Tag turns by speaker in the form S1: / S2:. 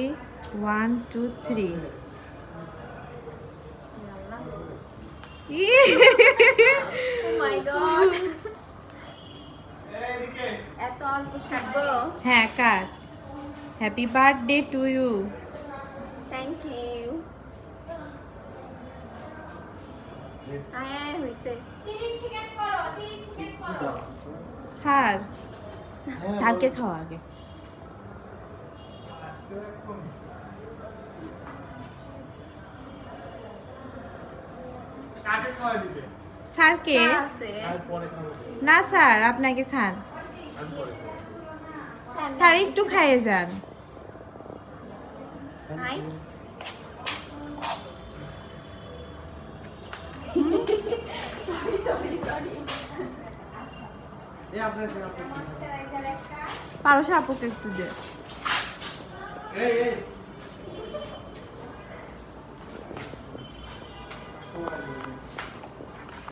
S1: 1 2 3
S2: Oh my god. এত অল্প থাকবো।
S1: হ্যাঁ cut happy birthday to you
S2: thank you. আয় হইছে।
S1: স্যার স্যারকে খাওয়া আগে
S3: কাকে খাওয়া দিবে?
S1: স্যারকে
S2: চা আছে।
S3: আর পরে খাবো।
S1: না স্যার আপনাকে খান
S3: আমি পরে খাবো।
S1: স্যার একটু খাইয়ে যান
S2: আয়।
S3: এই আপনার
S1: পারস আপুকে একটু দে
S3: এই এই